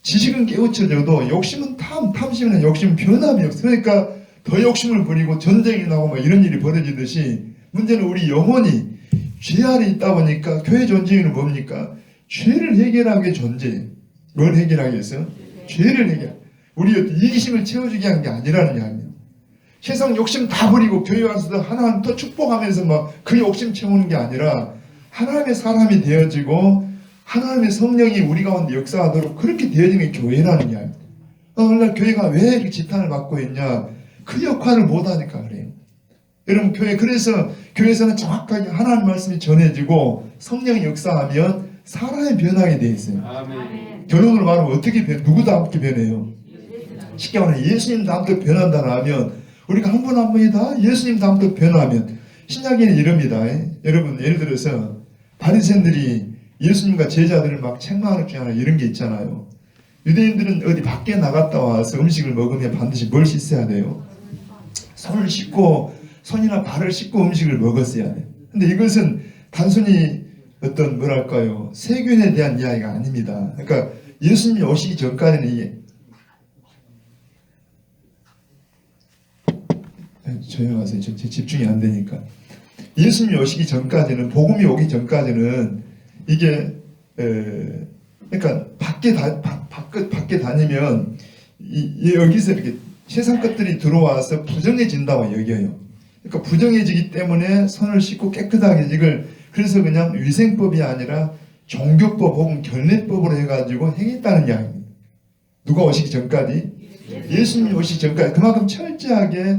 지식은 깨우쳐져도 욕심은 탐심은 욕심은 변함이 없어요. 그러니까 더 욕심을 부리고 전쟁이 나고 막 이런 일이 벌어지듯이 문제는 우리 영혼이 죄 아래 있다 보니까 교회 존재는 뭡니까? 죄를 해결하게 존재. 뭘 해결하게 했어요? 죄를 해결. 우리 이기심을 채워주게 한 게 아니라는 이야기입니다. 세상 욕심 다 버리고 교회 와서도 하나님 더 축복하면서 막 그 욕심 채우는 게 아니라 하나님의 사람이 되어지고 하나님의 성령이 우리 가운데 역사하도록 그렇게 되어진 게 교회라는 이야기입니다. 오늘날 교회가 왜 이렇게 지탄을 받고 있냐? 그 역할을 못하니까 그래요. 여러분 그래서 교회에서는 정확하게 하나님 말씀이 전해지고 성령이 역사하면 사람이 변하게 돼 있어요. 아멘. 결론으로 말하면 어떻게 누구도 함께 변해요? 쉽게 말하면 예수님도 함께 변한다나 하면 우리가 한 분 한 분이 다 예수님도 함께 변하면 신약에는 이럽니다. 여러분 예를 들어서 바리새인들이 예수님과 제자들을 막 책망하는 중에 하나 이런 게 있잖아요. 유대인들은 어디 밖에 나갔다 와서 음식을 먹으면 반드시 뭘 씻어야 돼요? 손을 씻고 손이나 발을 씻고 음식을 먹었어야 돼요. 근데 이것은 단순히 어떤 뭐랄까요 세균에 대한 이야기가 아닙니다. 그러니까 예수님이 오시기 전까지는 이게 조용하세요. 제 집중이 안 되니까. 예수님이 오시기 전까지는 복음이 오기 전까지는 이게 그러니까 밖에 다니면 여기서 이렇게 세상 것들이 들어와서 부정해진다고 여겨요. 그러니까 부정해지기 때문에 손을 씻고 깨끗하게 이걸 그래서 그냥 위생법이 아니라 종교법 혹은 결례법으로 해가지고 행했다는 이야기입니다. 누가 오시기 전까지? 예수님이 오시기 전까지 그만큼 철저하게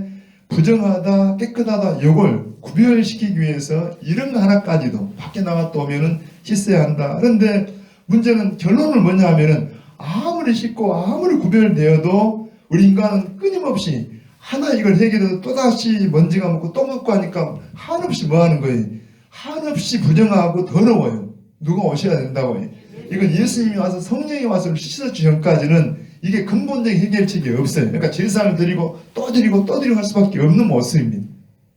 부정하다 깨끗하다 이걸 구별시키기 위해서 이런 거 하나까지도 밖에 나갔다 오면은 씻어야 한다. 그런데 문제는 결론은 뭐냐 하면은 아무리 씻고 아무리 구별되어도 우리 인간은 끊임없이 하나 이걸 해결해도 또다시 먼지가 묻고 또 묻고 하니까 한없이 뭐 하는 거예요? 한없이 부정하고 더러워요. 누가 오셔야 된다고 해요. 이건 예수님이 와서 성령이 와서 씻어주기 전까지는 이게 근본적인 해결책이 없어요. 그러니까 제사를 드리고 또 드리고 또 드리고 할 수밖에 없는 모습입니다.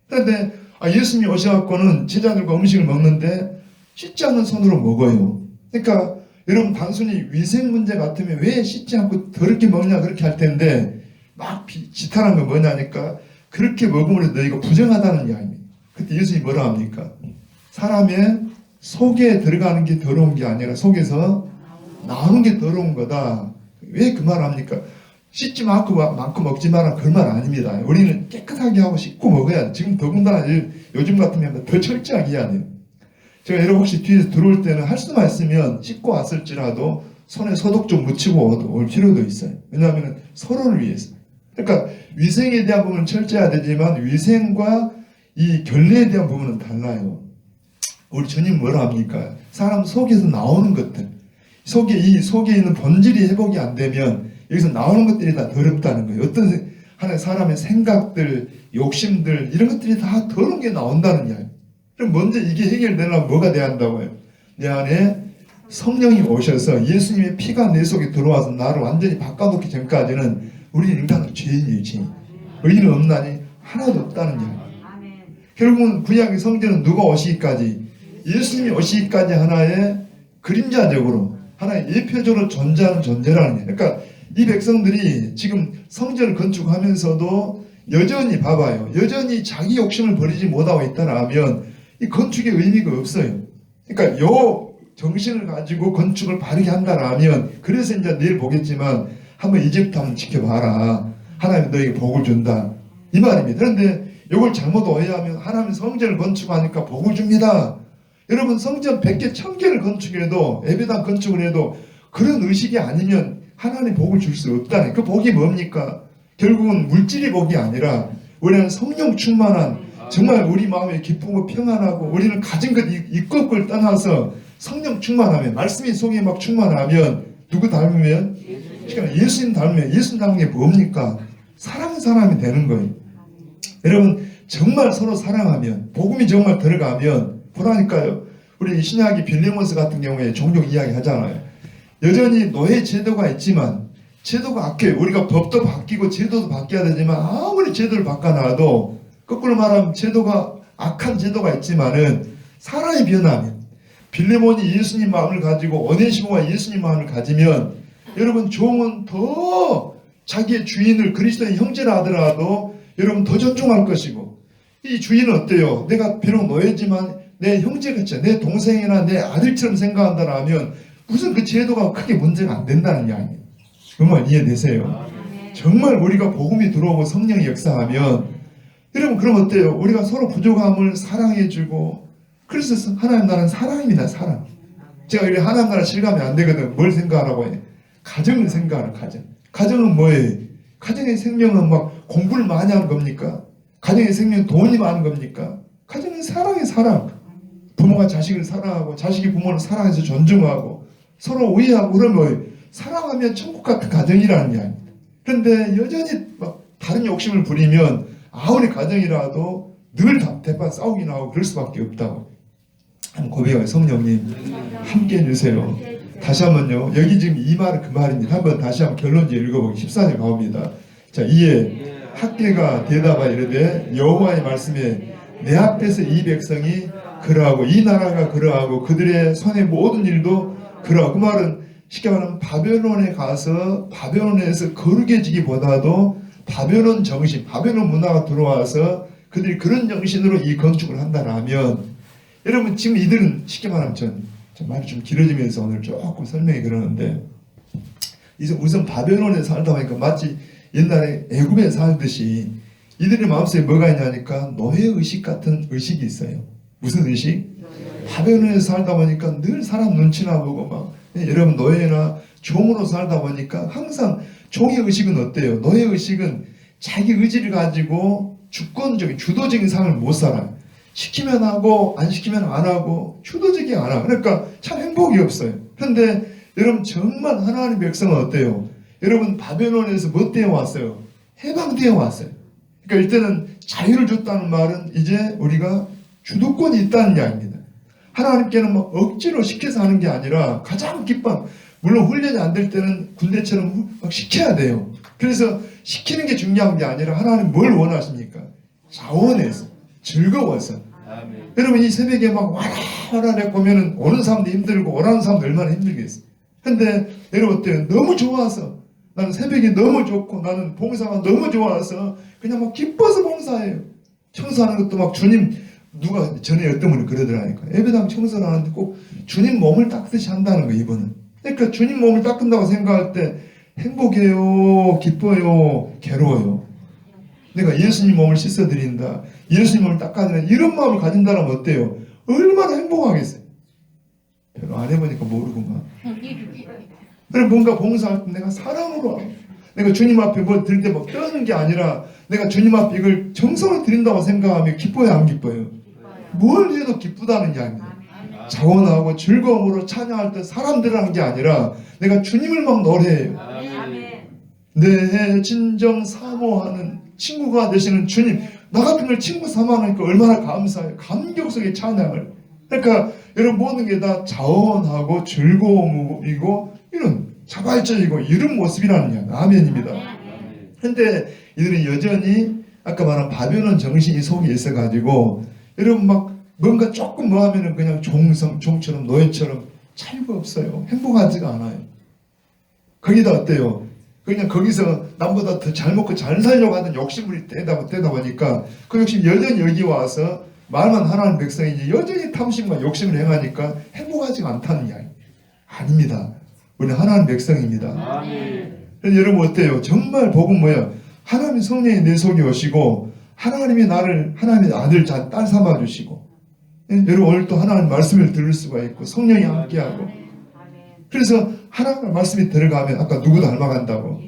그런데 예수님이 오셔갖고는 제자들과 음식을 먹는데 씻지 않은 손으로 먹어요. 그러니까 여러분 단순히 위생 문제 같으면 왜 씻지 않고 더럽게 먹냐 그렇게 할 텐데 막 지탄한 거 뭐냐니까 그렇게 먹음으로 너희가 부정하다는 이야기입니다. 그때 예수님이 뭐라 합니까? 사람의 속에 들어가는 게 더러운 게 아니라 속에서 나오는 게 더러운 거다. 왜 그 말 합니까? 씻지 많고 먹지 마라 그 말 아닙니다. 우리는 깨끗하게 하고 씻고 먹어야 돼. 지금 더군다나 요즘 같으면 더 철저하게 해야 돼요. 제가 여러분 혹시 뒤에서 들어올 때는 할 수만 있으면 씻고 왔을지라도 손에 소독 좀 묻히고 올 필요도 있어요. 왜냐하면 서로를 위해서. 그러니까 위생에 대한 부분은 철저해야 되지만 위생과 이 결례에 대한 부분은 달라요. 우리 주님 뭐라 합니까? 사람 속에서 나오는 것들 속에 있는 본질이 회복이 안 되면 여기서 나오는 것들이 다 더럽다는 거예요. 어떤 하나의 사람의 생각들, 욕심들 이런 것들이 다 더러운 게 나온다는 이야기. 그럼 먼저 이게 해결되려면 뭐가 돼야 한다고요? 내 안에 성령이 오셔서 예수님의 피가 내 속에 들어와서 나를 완전히 바꿔놓기 전까지는 우리는 인간은 죄인이에요. 죄인. 의인은 없나니 하나도 없다는 이야기. 결국은 구약의 성전은 누가 오시기까지, 예수님이 오시기까지 하나의 그림자적으로, 하나의 예표적으로 존재하는 존재라는 거예요. 그러니까 이 백성들이 지금 성전을 건축하면서도 여전히 봐봐요. 여전히 자기 욕심을 버리지 못하고 있다면 이 건축의 의미가 없어요. 그러니까 요 정신을 가지고 건축을 바르게 한다라면, 그래서 이제 내일 보겠지만 한번 이제부터 한번 지켜봐라. 하나님 너에게 복을 준다. 이 말입니다. 그런데 이걸 잘못 오해하면 하나님 성전을 건축하니까 복을 줍니다. 여러분 성전 100개 1000개를 건축해도, 예배당 건축을 해도 그런 의식이 아니면 하나님 복을 줄 수 없다는, 그 복이 뭡니까? 결국은 물질이 복이 아니라 우리는 성령 충만한, 정말 우리 마음에 기쁘고 평안하고 우리는 가진 것 이것을 떠나서 성령 충만하면, 말씀이 속에 막 충만하면 누구 닮으면? 그러니까 예수님 닮으면, 예수님 닮은 게 뭡니까? 사랑하는 사람이 되는 거예요. 여러분 정말 서로 사랑하면, 복음이 정말 들어가면 보라니까요. 우리 신약의 빌레몬스 같은 경우에 종종 이야기 하잖아요. 여전히 노예 제도가 있지만, 제도가 악해요. 우리가 법도 바뀌고 제도도 바뀌어야 되지만 아무리 제도를 바꿔놔도, 거꾸로 말하면 제도가 악한 제도가 있지만은 사람이 변하면, 빌레몬이 예수님 마음을 가지고 오네시모가 예수님 마음을 가지면, 여러분 종은 더 자기의 주인을 그리스도의 형제라 하더라도 여러분 더 존중할 것이고, 이 주인은 어때요? 내가 비록 노예지만 내 형제같이, 내 동생이나 내 아들처럼 생각한다면 무슨 그 제도가 크게 문제가 안 된다는 이야기예요. 정말 이해되세요? 정말 우리가 복음이 들어오고 성령이 역사하면, 여러분 그럼 어때요? 우리가 서로 부족함을 사랑해주고, 그래서 하나님 나라는 사랑입니다. 사랑. 제가 이렇게 하나님 나라 실감이 안 되거든. 뭘 생각하라고 해? 가정을 생각하는 가정. 가정은 뭐예요? 가정의 생명은 막 공부를 많이 하는 겁니까? 가정의 생명은 돈이 많은 겁니까? 가정은 사랑의 사랑. 부모가 자식을 사랑하고 자식이 부모를 사랑해서 존중하고 서로 우애하고, 그러면 사랑하면 천국 같은 가정이라는 이야기입니다. 그런데 여전히 막 다른 욕심을 부리면 아무리 가정이라도 늘 대판 싸우기 나오고 그럴 수밖에 없다고. 한번 고백해요. 성령님 함께 해주세요. 다시 한번요. 여기 지금 이 말은 그 말입니다. 한번 다시 한번 결론지 읽어보기. 14절 가봅니다. 자, 이에 학개가 대답하여 이르되 여호와의 말씀에 내 앞에서 이 백성이 그러하고 이 나라가 그러하고 그들의 손의 모든 일도 그러하고, 그 말은 쉽게 말하면 바벨론에 가서 바벨론에서 거룩해지기보다도 바벨론 정신, 바벨론 문화가 들어와서 그들이 그런 정신으로 이 건축을 한다라면, 여러분 지금 이들은 쉽게 말하면 전 말이 좀 길어지면서 오늘 조금 설명이 그러는데, 우선 바벨론에 살다 보니까 마치 옛날에 애굽에 살듯이 이들의 마음속에 뭐가 있냐니까 노예의식 같은 의식이 있어요. 무슨 의식? 바벨론에서 살다 보니까 늘 사람 눈치나 보고 막, 여러분 노예나 종으로 살다 보니까 항상 종의 의식은 어때요? 노예 의식은 자기 의지를 가지고 주권적인, 주도적인 삶을 못 살아요. 시키면 하고 안 시키면 안 하고 주도적이 안 하고, 그러니까 참 행복이 없어요. 그런데 여러분 정말 하나님의 백성은 어때요? 여러분 바벨론에서 뭐 되어 왔어요? 해방되어 왔어요. 그러니까 일단은 자유를 줬다는 말은 이제 우리가 주도권이 있다는 이야기입니다. 하나님께는 뭐 억지로 시켜서 하는 게 아니라 가장 기뻐, 물론 훈련이 안 될 때는 군대처럼 막 시켜야 돼요. 그래서 시키는 게 중요한 게 아니라 하나님 뭘 원하십니까? 자원해서, 즐거워서. 아멘. 여러분 이 새벽에 막 와라 보면은 오는 사람도 힘들고 오라는 사람도 얼마나 힘들겠어요. 근데 여러분 어때요? 너무 좋아서, 나는 새벽이 너무 좋고 나는 봉사가 너무 좋아서 그냥 막 기뻐서 봉사해요. 청소하는 것도 막 주님, 누가 전에 어떤 분이 그러더라니까. 예배당 청소를 하는데 꼭 주님 몸을 닦듯이 한다는 거, 이분은. 그러니까 주님 몸을 닦는다고 생각할 때 행복해요, 기뻐요, 괴로워요. 내가 예수님 몸을 씻어드린다, 예수님 몸을 닦아드린다, 이런 마음을 가진다면 어때요? 얼마나 행복하겠어요. 별로 안 해보니까 모르구만. 그럼 뭔가 봉사할 때 내가 사랑으로 하고, 내가 주님 앞에 뭐 드릴 때 막 떠는 게 아니라 내가 주님 앞에 이걸 정성을 드린다고 생각하면 기뻐요, 안 기뻐요? 뭘 해도 기쁘다는 게 아니에요. 자원하고 즐거움으로 찬양할 때 사람들 하는 게 아니라 내가 주님을 막 노래해요. 내 진정 사모하는 친구가 되시는 주님, 나 같은 걸 친구 삼아하니까 얼마나 감사해요. 감격 속의 찬양을. 그러니까 이런 모든 게 다 자원하고 즐거움이고 이런 자발적이고 이런 모습이라는 게 아멘입니다. 근데 이들은 여전히 아까 말한 바벨론 정신이 속에 있어가지고 여러분 막 뭔가 조금 뭐 하면은 그냥 종처럼 노예처럼 차이가 없어요. 행복하지가 않아요. 거기다 어때요? 그냥 거기서 남보다 더 잘 먹고 잘 살려고 하는 욕심을 떼다 보니까 그 욕심 여전히 여기 와서 말만 하라는 백성이지 여전히 탐심과 욕심을 행하니까 행복하지가 않다는 이야기. 아닙니다. 우리는 하나님 백성입니다. 그래서 여러분 어때요? 정말 복은 뭐야? 하나님의 성령이 내 속에 오시고 하나님이 나를 하나님의 아들 딸 삼아 주시고 여러분 오늘 또 하나님 말씀을 들을 수가 있고 성령이 함께하고 그래서 하나님의 말씀이 들어가면 아까 누구 닮아간다고?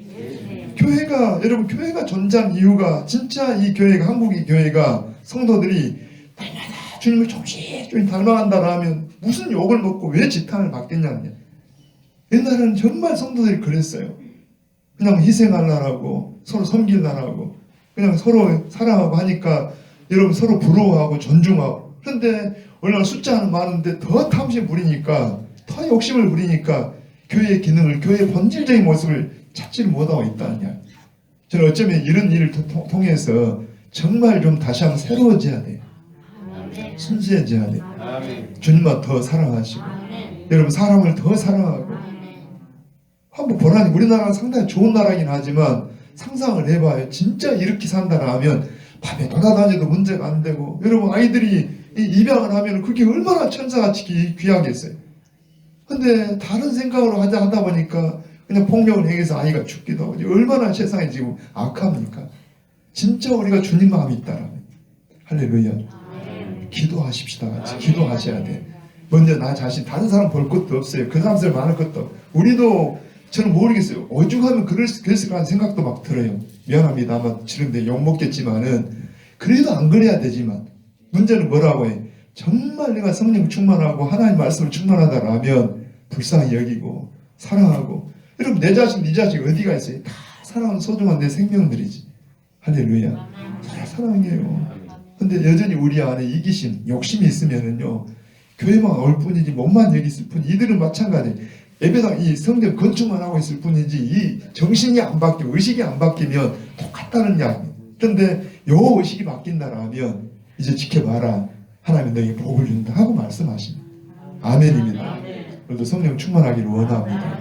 교회가 여러분 교회가 존재한 이유가 진짜 이 교회가 한국의 교회가 성도들이 날마다 주님을 조금씩 닮아간다 하면 무슨 욕을 먹고 왜 지탄을 받겠냐냐. 옛날에는 정말 성도들이 그랬어요. 그냥 희생하려고 서로 섬기려고 그냥 서로 사랑하고 하니까 여러분 서로 부러워하고 존중하고 그런데 오늘날 숫자는 많은데 더 탐심 부리니까 더 욕심을 부리니까 교회의 기능을 교회의 본질적인 모습을 찾지를 못하고 있다는 이야기. 저는 어쩌면 이런 일을 통해서 정말 좀 다시 한번 새로워져야 돼요. 순수해져야 돼요. 주님만 더 사랑하시고 여러분 사람을 더 사랑하고 한번 보라니 우리나라가 상당히 좋은 나라긴 하지만 상상을 해봐요. 진짜 이렇게 산다라 하면 밤에 돌아다녀도 문제가 안 되고 여러분 아이들이 입양을 하면 그게 얼마나 천사같이 귀하겠어요. 근데 다른 생각으로 하다 보니까 그냥 폭력을 행해서 아이가 죽기도 하고 얼마나 세상이 지금 악합니까? 진짜 우리가 주님 마음이 있다라면 할렐루야. 기도하십시다. 같이 기도하셔야 돼. 먼저 나 자신 다른 사람 볼 것도 없어요. 그 사람들 많을 것도 없고. 우리도 저는 모르겠어요. 오죽하면 그랬을 거라는 생각도 막 들어요. 미안합니다. 아마 지른데 욕먹겠지만은 그래도 안 그래야 되지만 문제는 뭐라고 해? 정말 내가 성령 충만하고 하나님 말씀을 충만하다라면 불쌍히 여기고 사랑하고 여러분 내 자식 네 자식 어디가 있어요? 다 사랑하는 소중한 내 생명들이지. 할렐루야. 다 사랑해요. 근데 여전히 우리 안에 이기심, 욕심이 있으면은요 교회만 올 뿐이지 몸만 여기 있을 뿐 이들은 마찬가지. 예배당 이 성전 건축만 하고 있을 뿐이지 이 정신이 안 바뀌고 의식이 안 바뀌면 똑같다는 이야기. 그런데 요 의식이 바뀐다라면 이제 지켜봐라. 하나님은 너에게 복을 준다 하고 말씀하십니다. 아멘입니다. 오늘도 성령 충만하기를 원합니다.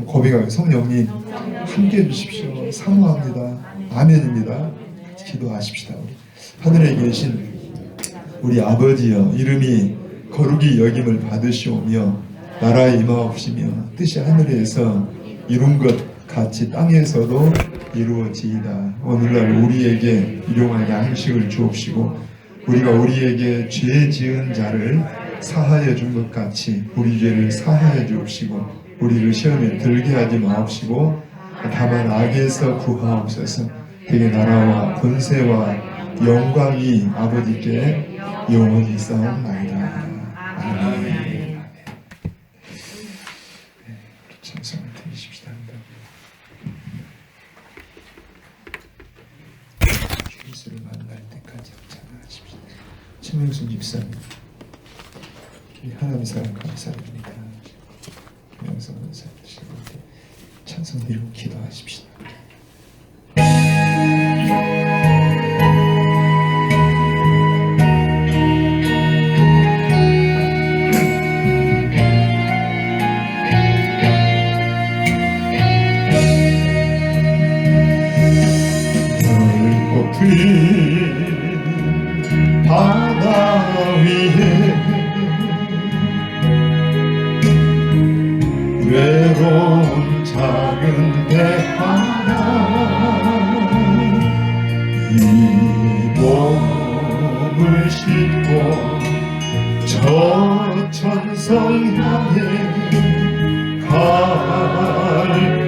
고백하고 성령님 함께해 주십시오. 사모합니다. 아멘입니다. 기도하십시다. 우리 하늘에 계신 우리 아버지여 이름이 거룩히 여김을 받으시오며 나라에 임하옵시며 뜻이 하늘에서 이룬 것 같이 땅에서도 이루어지이다. 오늘날 우리에게 일용할 양식을 주옵시고 우리가 우리에게 죄 지은 자를 사하여 준 것 같이 우리 죄를 사하여 주옵시고 우리를 시험에 들게 하지 마옵시고 다만 악에서 구하옵소서. 되게 나라와 권세와 영광이 아버지께 영원히 있사옵나이다. 아멘. 찬송을 드리십시다. 주 예수를 만날 때까지 찬양하십시다. 최명순 집사님 하나님 사랑 감사드립니다. 김영선 원사님 찬송 드리고 기도하십시다. 바다 위에 외로운 작은 배 하나 이 몸을 싣고 저 천성 향해 갈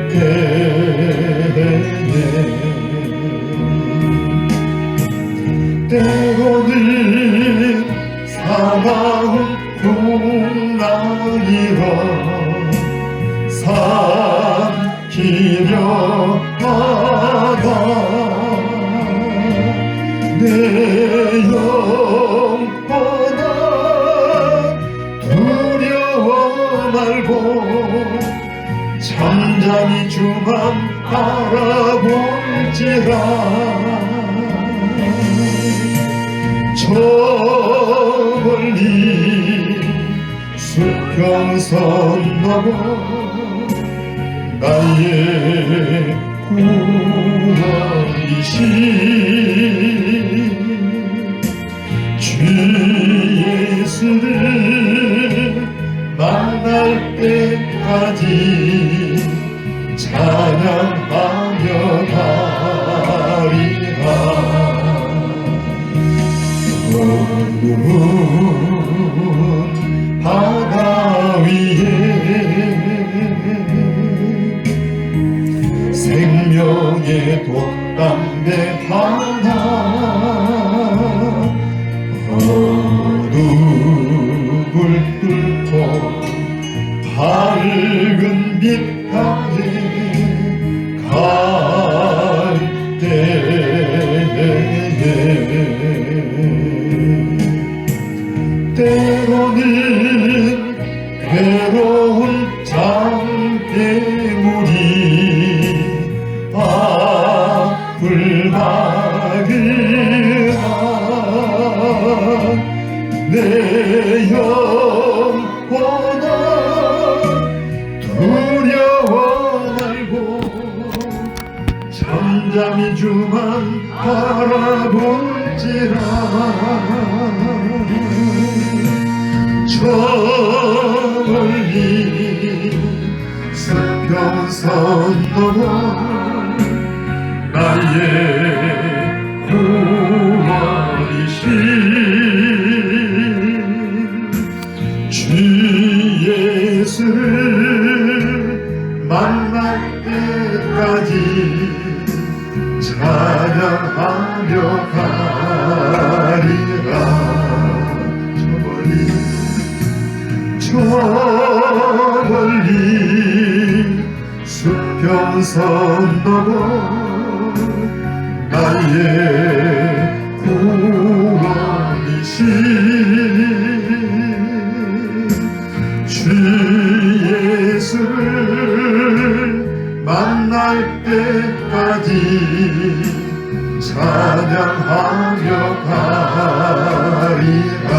때에 때로는 사나운 풍랑이로 삼키려 하다 내 영혼아 잠잠히 주만 바라볼지라. 저 멀리 수평선 넘어 나의 구원이신 주 예수를 만날 때까지 찬양하며 가리라. 어두운 바다 위에 생명의 돛담배 하나, 어둠을 뚫고 밝은 빛 가에 갈 때에 때로는 괴로운 장대물이 앞을 막으라. 내 영혼아 두려워 말고 잠잠히 주만 바라볼지라. 저 멀리 수평선 넘어 나의 구원이신 주 예수를 만날 때까지 찬양하며 가리라. 저 멀리 수평선 넘어 나의 구원이신 주 예수를 만날 때까지 찬양하며 가리라.